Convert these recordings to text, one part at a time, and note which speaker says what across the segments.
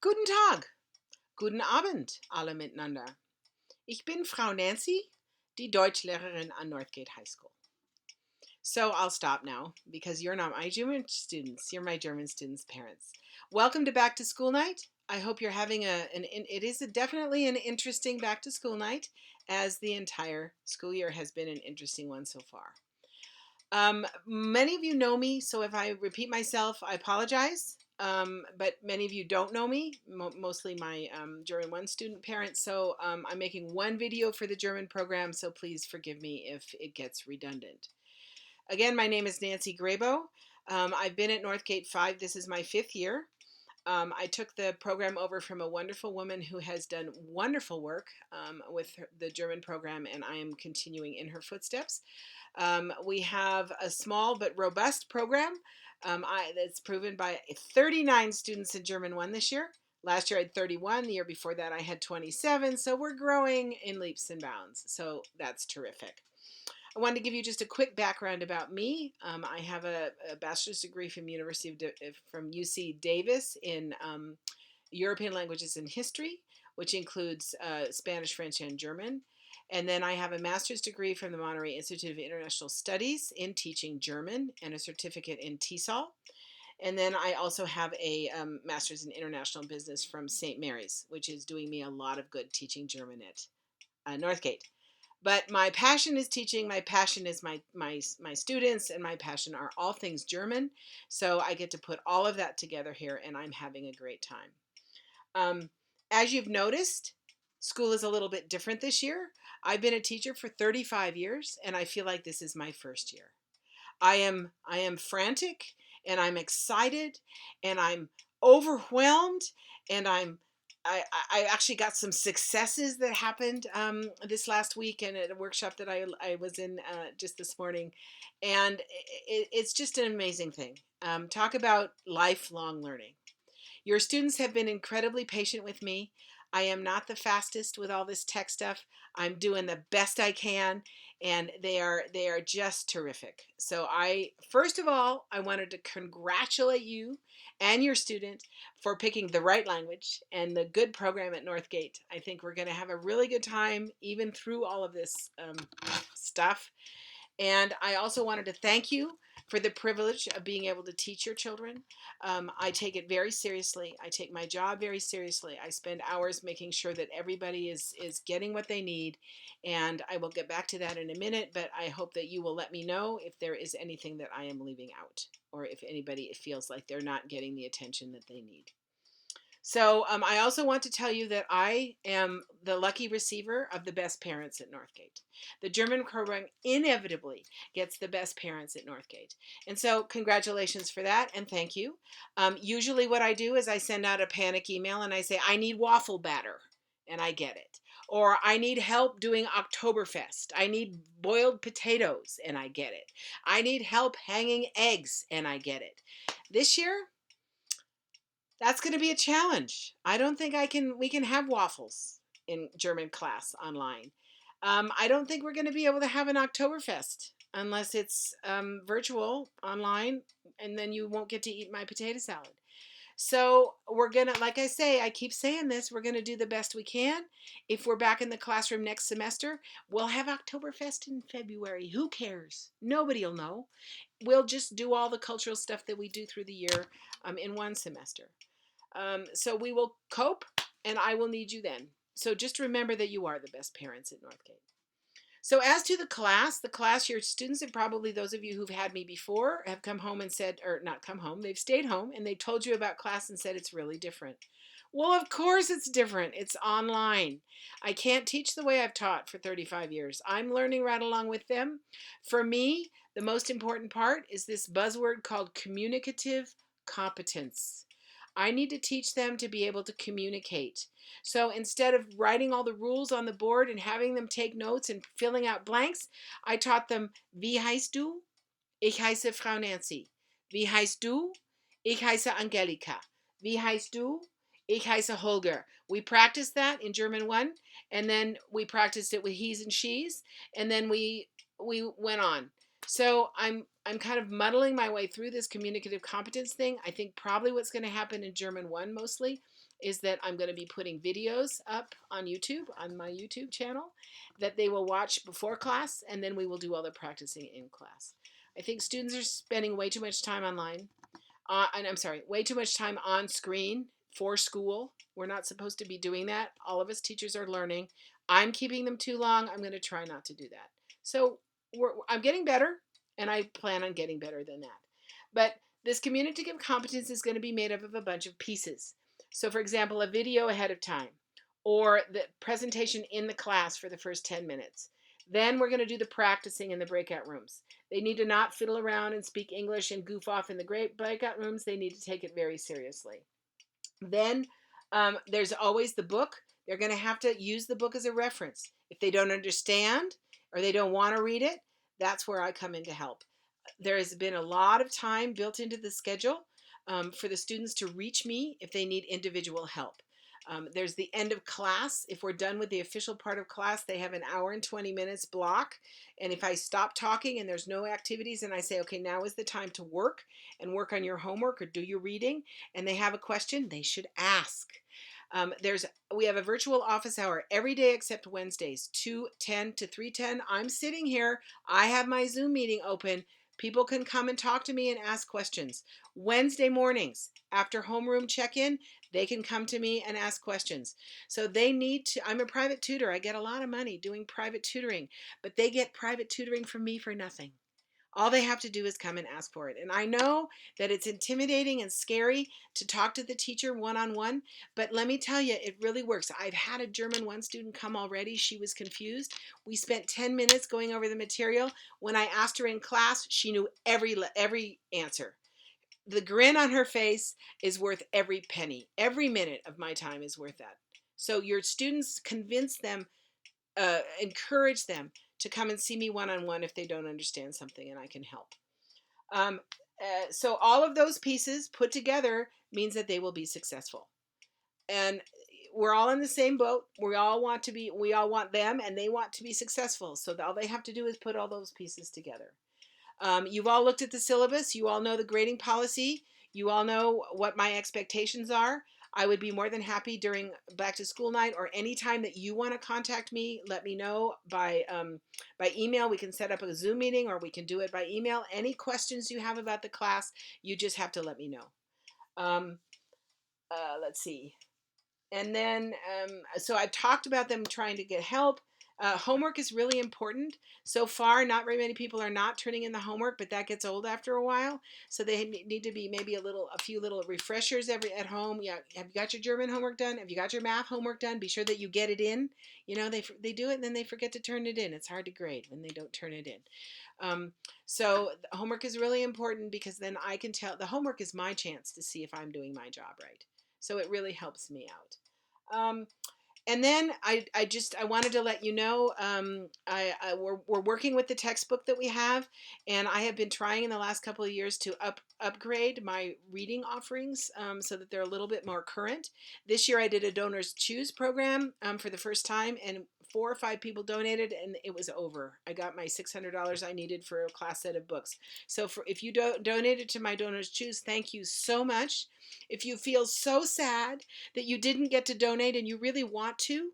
Speaker 1: Guten Tag, guten Abend alle miteinander. Ich bin Frau Nancy, die Deutschlehrerin an Northgate High School. So I'll stop now because you're not my German students. You're my German students' parents. Welcome to Back to School Night. I hope you're having it is definitely an interesting back to school night, as the entire school year has been an interesting one so far. Many of you know me, so if I repeat myself, I apologize. But many of you don't know me, mostly my German 1 student parents. So I'm making one video for the German program, so please forgive me if it gets redundant. Again, my name is Nancy Grabo. I've been at Northgate 5. This is my 5th year. I took the program over from a wonderful woman who has done wonderful work with the German program, and I am continuing in her footsteps. We have a small but robust program that's proven by 39 students in German 1 this year. Last year I had 31. The year before that I had 27. So we're growing in leaps and bounds. So that's terrific. I wanted to give you just a quick background about me. I have a bachelor's degree from from UC Davis in European languages and history, which includes Spanish, French, and German. And then I have a master's degree from the Monterey Institute of International Studies in teaching German and a certificate in TESOL. And then I also have a master's in international business from St. Mary's, which is doing me a lot of good teaching German at Northgate. But my passion is teaching. My passion is my students, and my passion are all things German. So I get to put all of that together here, and I'm having a great time. As you've noticed, school is a little bit different this year. I've been a teacher for 35 years, and I feel like this is my first year. I am frantic, and I'm excited, and I'm overwhelmed, and I actually got some successes that happened this last week and at a workshop that I was in just this morning. And it's just an amazing thing. Talk about lifelong learning. Your students have been incredibly patient with me. I am not the fastest with all this tech stuff. I'm doing the best I can, and they are just terrific. So first of all, I wanted to congratulate you and your student for picking the right language and the good program at Northgate. I think we're going to have a really good time even through all of this stuff. And I also wanted to thank you for the privilege of being able to teach your children. I take it very seriously. I take my job very seriously. I spend hours making sure that everybody is getting what they need. And I will get back to that in a minute, but I hope that you will let me know if there is anything that I am leaving out, or if anybody feels like they're not getting the attention that they need. So I also want to tell you that I am the lucky receiver of the best parents at Northgate. The German program inevitably gets the best parents at Northgate. And so congratulations for that, and thank you. Usually what I do is I send out a panic email and I say, I need waffle batter, and I get it. Or I need help doing Oktoberfest. I need boiled potatoes, and I get it. I need help hanging eggs, and I get it. This year, that's going to be a challenge. I don't think we can have waffles in German class online. I don't think we're going to be able to have an Oktoberfest unless it's virtual online, and then you won't get to eat my potato salad. So we're going to, like I say, I keep saying this, we're going to do the best we can. If we're back in the classroom next semester, we'll have Oktoberfest in February. Who cares? Nobody will know. We'll just do all the cultural stuff that we do through the year in one semester. So we will cope, and I will need you then. So just remember that you are the best parents at Northgate. So as to the class, your students, and probably those of you who've had me before, have come home and said, or not come home, they've stayed home and they told you about class and said it's really different. Well, of course it's different. It's online. I can't teach the way I've taught for 35 years. I'm learning right along with them. For me, the most important part is this buzzword called communicative competence. I need to teach them to be able to communicate. So instead of writing all the rules on the board and having them take notes and filling out blanks, I taught them, wie heißt du? Ich heiße Frau Nancy. Wie heißt du? Ich heiße Angelika. Wie heißt du? Ich heiße Holger. We practiced that in German 1, and then we practiced it with he's and she's, and then we went on. So I'm kind of muddling my way through this communicative competence thing. I think probably what's going to happen in German 1 mostly is that I'm going to be putting videos up on YouTube, on my YouTube channel, that they will watch before class, and then we will do all the practicing in class. I think students are spending way too much time online. And I'm sorry, way too much time on screen for school. We're not supposed to be doing that. All of us teachers are learning. I'm keeping them too long. I'm going to try not to do that. So I'm getting better, and I plan on getting better than that. But this communicative competence is going to be made up of a bunch of pieces. So, for example, a video ahead of time, or the presentation in the class for the first 10 minutes. Then we're going to do the practicing in the breakout rooms. They need to not fiddle around and speak English and goof off in the great breakout rooms. They need to take it very seriously. Then there's always the book. They're going to have to use the book as a reference. If they don't understand or they don't want to read it, that's where I come in to help. There has been a lot of time built into the schedule for the students to reach me if they need individual help. There's the end of class. If we're done with the official part of class, they have an hour and 20 minutes block. And if I stop talking and there's no activities and I say, okay, now is the time to work and work on your homework or do your reading, and they have a question, they should ask. We have a virtual office hour every day except Wednesdays, 2:10 to 3:10. I'm sitting here. I have my Zoom meeting open. People can come and talk to me and ask questions. Wednesday mornings after homeroom check-in, they can come to me and ask questions. So they need to, I'm a private tutor. I get a lot of money doing private tutoring, but they get private tutoring from me for nothing. All they have to do is come and ask for it. And I know that it's intimidating and scary to talk to the teacher one on one, but let me tell you, it really works. I've had a German 1 student come already. She was confused. We spent 10 minutes going over the material. When I asked her in class, she knew every answer. The grin on her face is worth every penny. Every minute of my time is worth that. So your students, convince them, encourage them to come and see me one on one if they don't understand something, and I can help. Um, so all of those pieces put together means that they will be successful, and we're all in the same boat. We all want them, and they want to be successful. So all they have to do is put all those pieces together. You've all looked at the syllabus. You all know the grading policy. You all know what my expectations are. I would be more than happy during back to school night or any time that you want to contact me. Let me know by email. We can set up a Zoom meeting or we can do it by email. Any questions you have about the class, you just have to let me know. Um, let's see. And then, so I talked about them trying to get help. Homework is really important. So far, not very many people are not turning in the homework, but that gets old after a while. So they need to be maybe a few little refreshers at home. Yeah, have you got your German homework done? Have you got your math homework done? Be sure that you get it in. You know, they do it and then they forget to turn it in. It's hard to grade when they don't turn it in. So the homework is really important because then I can tell. The homework is my chance to see if I'm doing my job right. So it really helps me out. And then I wanted to let you know, we're working with the textbook that we have, and I have been trying in the last couple of years to upgrade my reading offerings so that they're a little bit more current. This year I did a donors choose program for the first time, and 4 or 5 people donated, and it was over. I got my $600 I needed for a class set of books. So if you donated to my donors choose, thank you so much. If you feel so sad that you didn't get to donate and you really want to,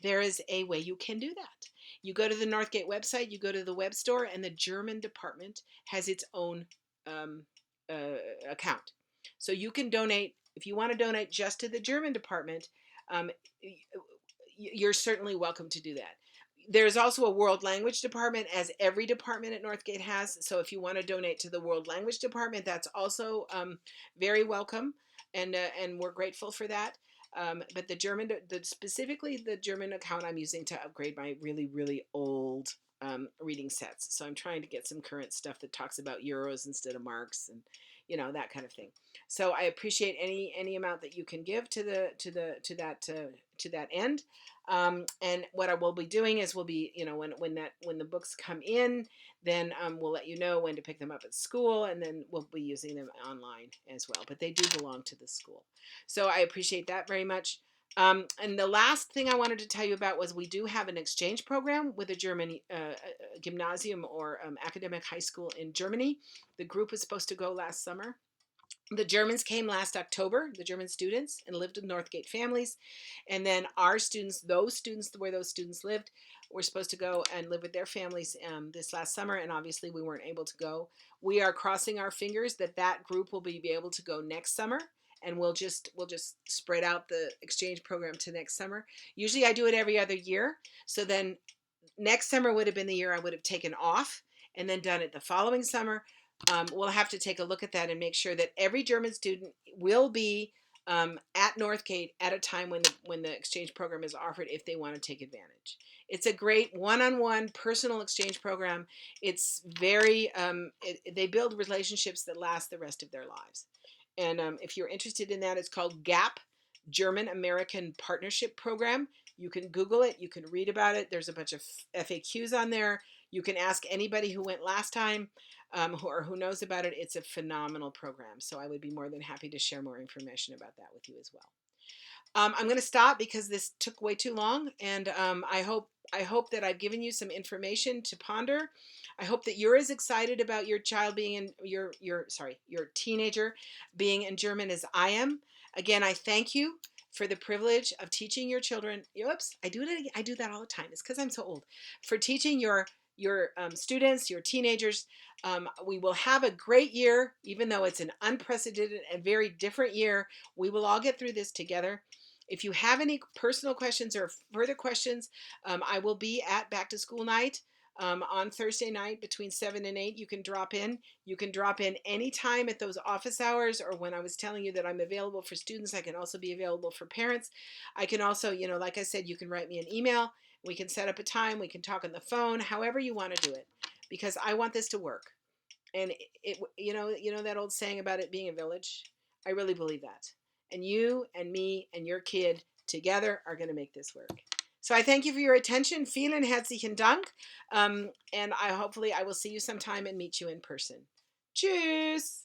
Speaker 1: there is a way you can do that. You go to the Northgate website, you go to the web store, and the German department has its own um, account. So you can donate, if you want to donate just to the German department, um, you're certainly welcome to do that. There's also a world language department, as every department at Northgate has. So if you want to donate to the world language department, that's also very welcome, and we're grateful for that. But specifically the German account I'm using to upgrade my really old reading sets. So I'm trying to get some current stuff that talks about euros instead of marks, and that kind of thing. So I appreciate any amount that you can give to that end. And what I will be doing is we'll be, when the books come in, then we'll let you know when to pick them up at school, and then we'll be using them online as well. But they do belong to the school. So I appreciate that very much. And the last thing I wanted to tell you about was we do have an exchange program with a German gymnasium or academic high school in Germany. The group was supposed to go last summer. The Germans came last October, the German students, and lived with Northgate families. And then our students, those students where those students lived, were supposed to go and live with their families this last summer. And obviously, we weren't able to go. We are crossing our fingers that that group will be able to go next summer. And we'll just spread out the exchange program to next summer. Usually, I do it every other year. So then next summer would have been the year I would have taken off and then done it the following summer. We'll have to take a look at that and make sure that every German student will be at Northgate at a time when the exchange program is offered if they want to take advantage. It's a great one-on-one personal exchange program. It's very they build relationships that last the rest of their lives. And if you're interested in that, it's called GAP, German American Partnership Program. You can Google it. You can read about it. There's a bunch of FAQs on there. You can ask anybody who went last time who knows about it. It's a phenomenal program. So I would be more than happy to share more information about that with you as well. I'm going to stop because this took way too long, and I hope that I've given you some information to ponder. I hope that you're as excited about your child being in your teenager being in German as I am. Again, I thank you for the privilege of teaching your children. Oops, I do it. I do that all the time. It's because I'm so old. For teaching your students, your teenagers. We will have a great year, even though it's an unprecedented and very different year. We will all get through this together. If you have any personal questions or further questions, I will be at back to school night on Thursday night between 7 and 8. You can drop in. You can drop in anytime at those office hours, or when I was telling you that I'm available for students, I can also be available for parents. I can also, like I said, you can write me an email. We can set up a time. We can talk on the phone, however you want to do it, because I want this to work. And you know that old saying about it being a village. I really believe that. And you and me and your kid together are going to make this work. So I thank you for your attention. Vielen herzlichen Dank. And I will see you sometime and meet you in person. Tschüss.